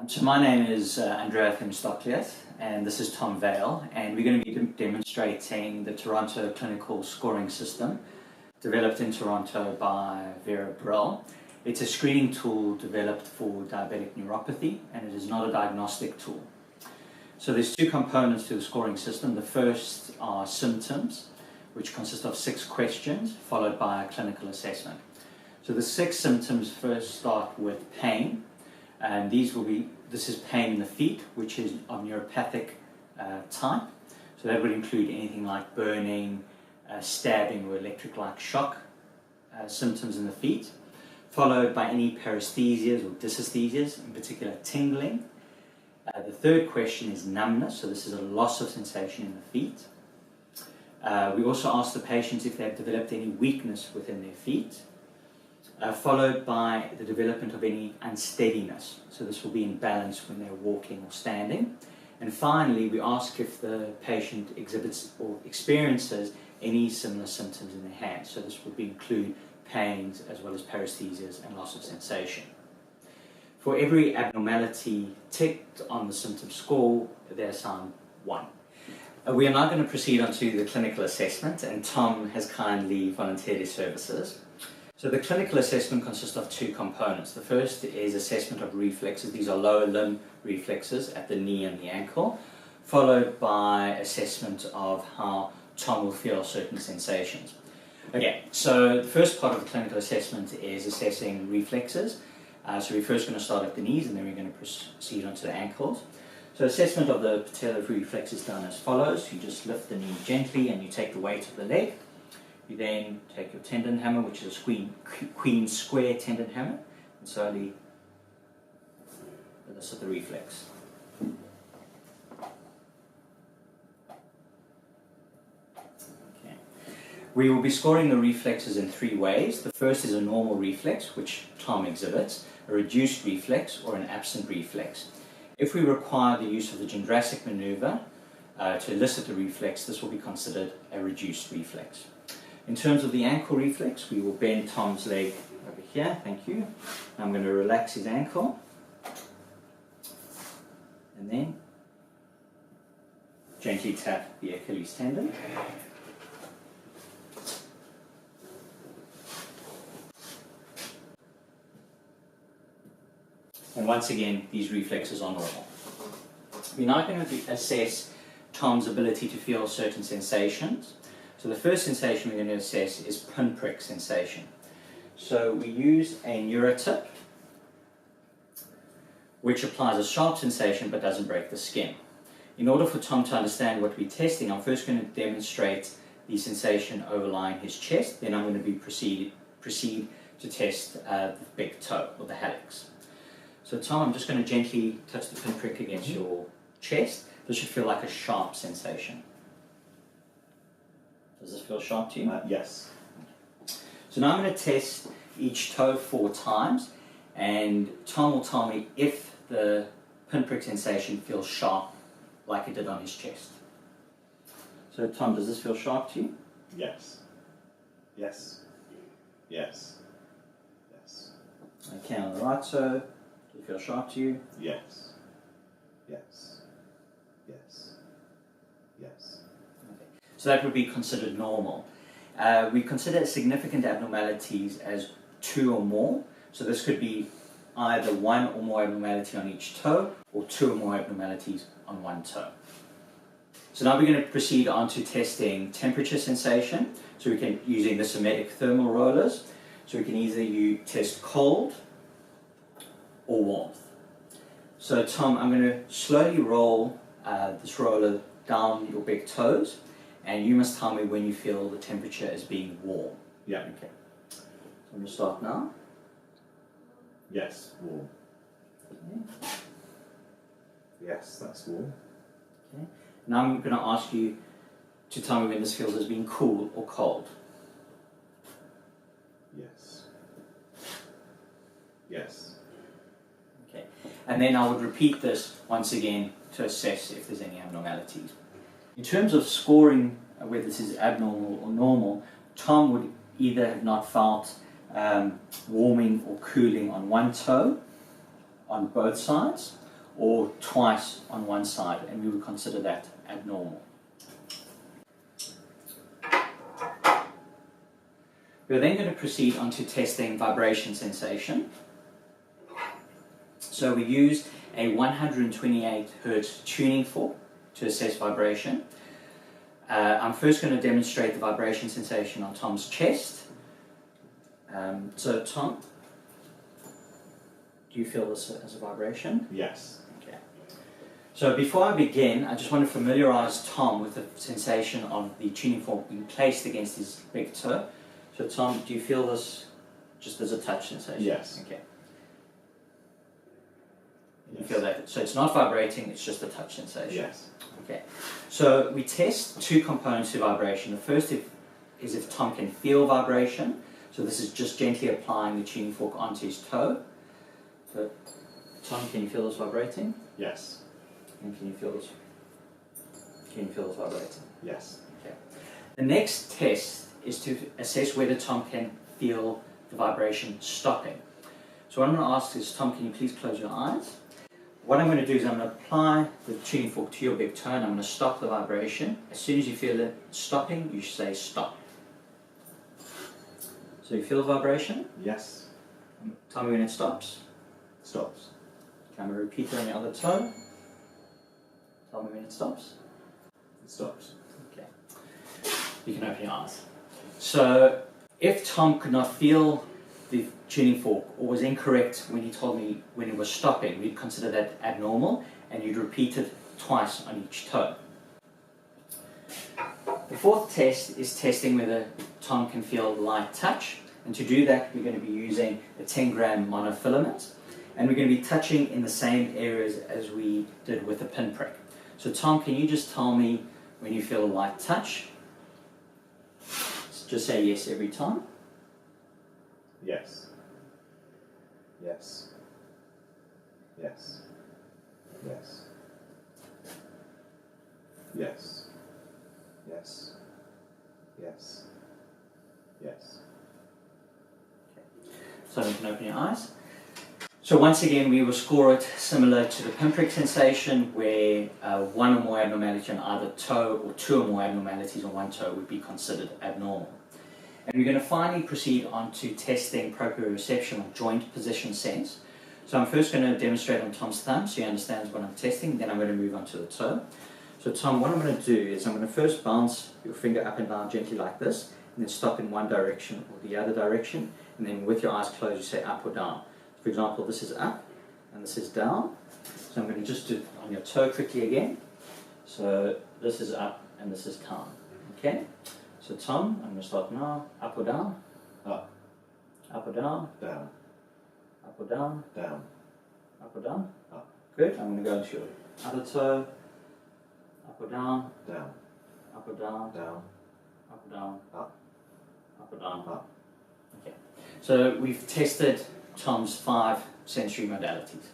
So my name is Andrea Themistokliou, and this is Tom Vale, and we're going to be demonstrating the Toronto Clinical Scoring System, developed in Toronto by Vera Brill. It's a screening tool developed for diabetic neuropathy, and it is not a diagnostic tool. So there's two components to the scoring system. The first are symptoms, which consist of 6 questions, followed by a clinical assessment. So the 6 symptoms first start with pain. And this is pain in the feet, which is of neuropathic type. So that would include anything like burning, stabbing, or electric-like shock symptoms in the feet, followed by any paresthesias or dysesthesias, in particular tingling. The third question is numbness, so this is a loss of sensation in the feet. We also ask the patients if they have developed any weakness within their feet. Followed by the development of any unsteadiness. So this will be in balance when they're walking or standing. And finally, we ask if the patient exhibits or experiences any similar symptoms in their hands. So this would include pains as well as paresthesias and loss of sensation. For every abnormality ticked on the symptom score, they assign 1. We are now going to proceed on to the clinical assessment, and Tom has kindly volunteered his services. So the clinical assessment consists of 2 components. The first is assessment of reflexes. These are lower limb reflexes at the knee and the ankle, followed by assessment of how Tom will feel certain sensations. Okay, so the first part of the clinical assessment is assessing reflexes. So we're first going to start at the knees, and then we're going to proceed on to the ankles. So assessment of the patellar reflex is done as follows. You just lift the knee gently and you take the weight of the leg. You then take your tendon hammer, which is a queen square tendon hammer, and slowly elicit the reflex. Okay. We will be scoring the reflexes in 3 ways. The first is a normal reflex, which Tom exhibits, a reduced reflex, or an absent reflex. If we require the use of the Gendrasik maneuver to elicit the reflex, this will be considered a reduced reflex. In terms of the ankle reflex, we will bend Tom's leg over here, thank you. I'm going to relax his ankle, and then gently tap the Achilles tendon. And once again, these reflexes are normal. We're now going to assess Tom's ability to feel certain sensations. So the first sensation we're going to assess is pinprick sensation. So we use a neurotip, which applies a sharp sensation but doesn't break the skin. In order for Tom to understand what we're testing, I'm first going to demonstrate the sensation overlying his chest, then I'm going to proceed to test the big toe, or the hallux. So Tom, I'm just going to gently touch the pinprick against your chest. This should feel like a sharp sensation. Does this feel sharp to you? Yes. So now I'm going to test each toe 4 times, and Tom will tell me if the pinprick sensation feels sharp like it did on his chest. So Tom, does this feel sharp to you? Yes. Yes. Yes. Yes. Okay, on the right toe, does it feel sharp to you? Yes. Yes. Yes. Yes. So that would be considered normal. We consider significant abnormalities as 2 or more. So this could be either 1 or more abnormality on each toe, or 2 or more abnormalities on 1 toe. So now we're going to proceed on to testing temperature sensation. So we can, using the Somatic thermal rollers, so we can either test cold or warmth. So Tom, I'm going to slowly roll this roller down your big toes, and you must tell me when you feel the temperature as being warm. Yeah. Okay. So I'm going to start now. Yes. Warm. Okay. Yes, that's warm. Okay. Now I'm going to ask you to tell me when this feels as being cool or cold. Yes. Yes. Okay. And then I would repeat this once again to assess if there's any abnormalities. In terms of scoring whether this is abnormal or normal, Tom would either have not felt warming or cooling on 1 toe on both sides, or twice on one side, and we would consider that abnormal. We're then going to proceed on to testing vibration sensation. So we use a 128 Hertz tuning fork to assess vibration. I'm first going to demonstrate the vibration sensation on Tom's chest. So Tom, do you feel this as a vibration? Yes. Okay. So before I begin, I just want to familiarize Tom with the sensation of the tuning fork being placed against his big toe. So Tom, do you feel this just as a touch sensation? Yes. Okay. You Yes. feel that? So it's not vibrating, it's just a touch sensation. Yes. Okay. So we test two components to vibration. The first is if Tom can feel vibration. So this is just gently applying the tuning fork onto his toe. So Tom, can you feel this vibrating? Yes. And can you feel this? Can you feel this vibrating? Yes. Okay. The next test is to assess whether Tom can feel the vibration stopping. So what I'm going to ask is, Tom, can you please close your eyes? What I'm going to do is I'm going to apply the tuning fork to your big toe and I'm going to stop the vibration. As soon as you feel it stopping, you say stop. So you feel the vibration? Yes. Tell me when it stops. Stops. Okay, I'm going to repeat it on the other toe. Tell me when it stops. It stops. Okay. You can open your eyes. So if Tom could not feel the tuning fork or was incorrect when he told me when it was stopping, we'd consider that abnormal and you'd repeat it twice on each toe. The fourth test is testing whether Tom can feel light touch, and to do that we're going to be using a 10-gram monofilament and we're going to be touching in the same areas as we did with the pinprick. So Tom, can you just tell me when you feel a light touch? Just say yes every time. Yes. Yes. Yes. Yes. Yes. Yes. Yes. Yes. So you can open your eyes. So once again, we will score it similar to the pinprick sensation, where one or more abnormality on either toe or two or more abnormalities on one toe would be considered abnormal. And we're going to finally proceed on to testing proprioception or joint position sense. So I'm first going to demonstrate on Tom's thumb so he understands what I'm testing, then I'm going to move on to the toe. So Tom, what I'm going to do is I'm going to first bounce your finger up and down gently like this, and then stop in one direction or the other direction, and then with your eyes closed you say up or down. For example, this is up and this is down. So I'm going to just do it on your toe quickly again. So this is up and this is down. Okay? So Tom, I'm going to start now. Up or down? Up. Up or down? Down. Up or down? Down. Up or down? Up. Good. I'm going to go into your other toe. Up or down? Down. Up or down? Down. Up or down? Up. Up or down? Up. Okay. So we've tested Tom's 5 sensory modalities.